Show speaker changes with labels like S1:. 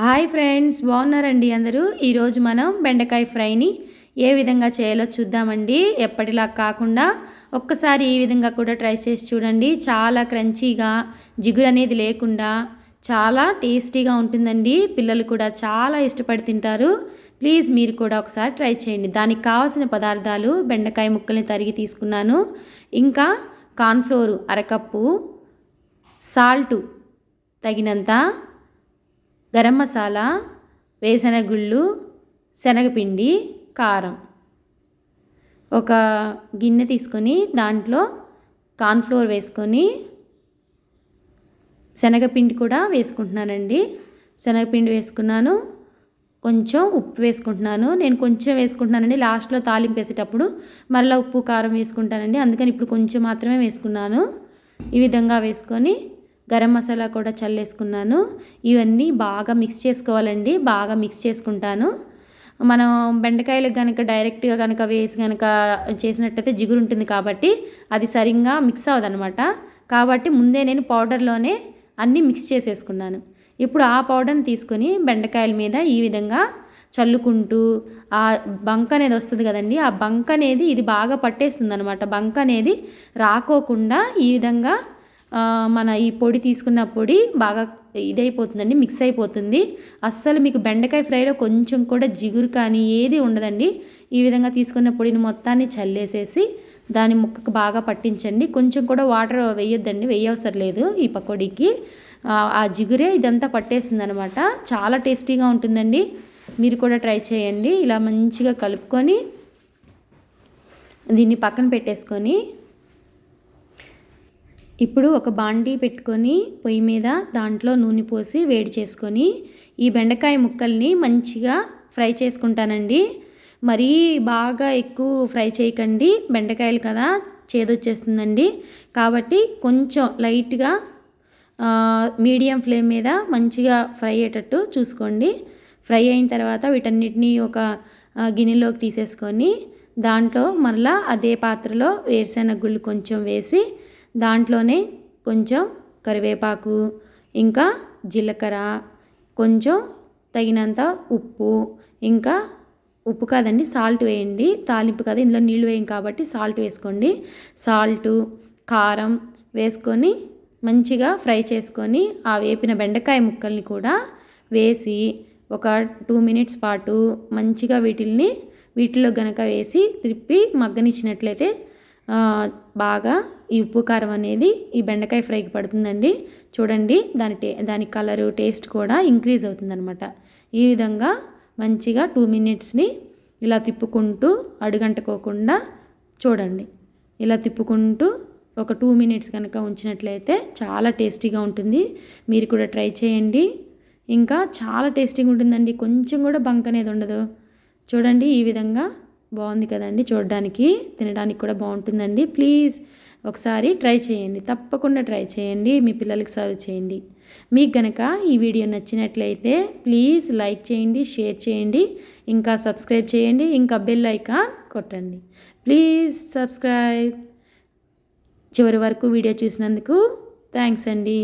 S1: Hi friends, బాగున్నారండి అందరూ. ఈరోజు మనం బెండకాయ ఫ్రైని ఏ విధంగా చేయాలో చూద్దామండి. ఎప్పటిలా కాకుండా ఒక్కసారి ఈ విధంగా కూడా ట్రై చేసి చూడండి. చాలా క్రంచీగా, జిగురు అనేది లేకుండా చాలా టేస్టీగా ఉంటుందండి. పిల్లలు కూడా చాలా ఇష్టపడి తింటారు. ప్లీజ్ మీరు కూడా ఒకసారి ట్రై చేయండి. దానికి కావాల్సిన పదార్థాలు: బెండకాయ ముక్కల్ని తరిగి తీసుకున్నాను, ఇంకా కార్న్ఫ్లోరు అరకప్పు, సాల్టు తగినంత, గరం మసాలా, వేరుశనగుళ్ళు, శనగపిండి, కారం. ఒక గిన్నె తీసుకొని దాంట్లో కార్న్ఫ్లోర్ వేసుకొని శనగపిండి కూడా వేసుకుంటున్నానండి. శనగపిండి వేసుకున్నాను, కొంచెం ఉప్పు వేసుకుంటున్నాను. నేను కొంచెం వేసుకుంటున్నానండి, లాస్ట్లో తాలింపు వేసేటప్పుడు మరలా ఉప్పు కారం వేసుకుంటానండి, అందుకని ఇప్పుడు కొంచెం మాత్రమే వేసుకున్నాను. ఈ విధంగా వేసుకొని గరం మసాలా కూడా చల్లేసుకున్నాను. ఇవన్నీ బాగా మిక్స్ చేసుకోవాలండి. బాగా మిక్స్ చేసుకుంటాను. మనం బెండకాయలకు కనుక డైరెక్ట్గా కనుక వేసి కనుక చేసినట్టయితే జిగురు ఉంటుంది కాబట్టి అది సరిగ్గా మిక్స్ అవ్వదనమాట. కాబట్టి ముందే నేను పౌడర్లోనే అన్నీ మిక్స్ చేసేసుకున్నాను. ఇప్పుడు ఆ పౌడర్ని తీసుకొని బెండకాయల మీద ఈ విధంగా చల్లుకుంటూ, ఆ బంక అనేది వస్తుంది కదండి, ఆ బంక అనేది ఇది బాగా పట్టేస్తుంది అనమాట. బంక అనేది రాకోకుండా ఈ విధంగా మన ఈ పొడి తీసుకున్న పొడి బాగా ఇదైపోతుందండి, మిక్స్ అయిపోతుంది. అస్సలు మీకు బెండకాయ ఫ్రైలో కొంచెం కూడా జిగురు కానీ ఏది ఉండదండి. ఈ విధంగా తీసుకున్న పొడిని మొత్తాన్ని చల్లేసేసి దాని ముక్కకు బాగా పట్టించండి. కొంచెం కూడా వాటర్ వేయొద్దండి, వేయవసరం లేదు. ఈ పకోడీకి ఆ జిగురే ఇదంతా పట్టేస్తుంది అనమాట. చాలా టేస్టీగా ఉంటుందండి. మీరు కూడా ట్రై చేయండి. ఇలా మంచిగా కలుపుకొని దీన్ని పక్కన పెట్టేసుకొని ఇప్పుడు ఒక బాండీ పెట్టుకొని పొయ్యి మీద దాంట్లో నూనె పోసి వేడి చేసుకొని ఈ బెండకాయ ముక్కల్ని మంచిగా ఫ్రై చేసుకుంటానండి. మరీ బాగా ఎక్కువ ఫ్రై చేయకండి, బెండకాయలు కదా చేదొచ్చేస్తుందండి. కాబట్టి కొంచెం లైట్గా మీడియం ఫ్లేమ్ మీద మంచిగా ఫ్రై అయ్యేటట్టు చూసుకోండి. ఫ్రై అయిన తర్వాత వీటన్నిటిని ఒక గిన్నెలోకి తీసేసుకొని దాంట్లో మరలా అదే పాత్రలో వేరుశెనగ గుళ్ళు కొంచెం వేసి దాంట్లోనే కొంచెం కరివేపాకు, ఇంకా జీలకర్ర, కొంచెం తగినంత ఉప్పు, ఇంకా ఉప్పు కాదండి సాల్ట్ వేయండి, తాలింపు కదా ఇందులో నీళ్ళు వేయం కాబట్టి సాల్ట్ వేసుకోండి. సాల్టు, కారం వేసుకొని మంచిగా ఫ్రై చేసుకొని ఆ వేపిన బెండకాయ ముక్కల్ని కూడా వేసి ఒక 2 మినిట్స్ పాటు మంచిగా వీటిల్లో గనక వేసి తిప్పి మగ్గనిచ్చినట్లయితే బాగా ఈ ఉప్పు కారం అనేది ఈ బెండకాయ ఫ్రైకి పడుతుందండి. చూడండి, దాని కలరు, టేస్ట్ కూడా ఇంక్రీజ్ అవుతుందన్నమాట. ఈ విధంగా మంచిగా 2 మినిట్స్ని ఇలా తిప్పుకుంటూ అడుగంటుకోకుండా చూడండి. ఇలా తిప్పుకుంటూ ఒక 2 మినిట్స్ కనుక ఉంచినట్లయితే చాలా టేస్టీగా ఉంటుంది. మీరు కూడా ట్రై చేయండి. ఇంకా చాలా టేస్టీగా ఉంటుందండి, కొంచెం కూడా బంక్ అనేది ఉండదు. చూడండి, ఈ విధంగా బాగుంది కదండి, చూడడానికి తినడానికి కూడా బాగుంటుందండి. ప్లీజ్ ఒకసారి ట్రై చేయండి, తప్పకుండా ట్రై చేయండి. మీ పిల్లలకి సర్వ్ చేయండి. మీకు గనక ఈ వీడియో నచ్చినట్లయితే ప్లీజ్ లైక్ చేయండి, షేర్ చేయండి, ఇంకా సబ్స్క్రైబ్ చేయండి, ఇంకా బెల్ ఐకాన్ కొట్టండి. Please subscribe. చివరి వరకు వీడియో చూసినందుకు థ్యాంక్స్ అండి.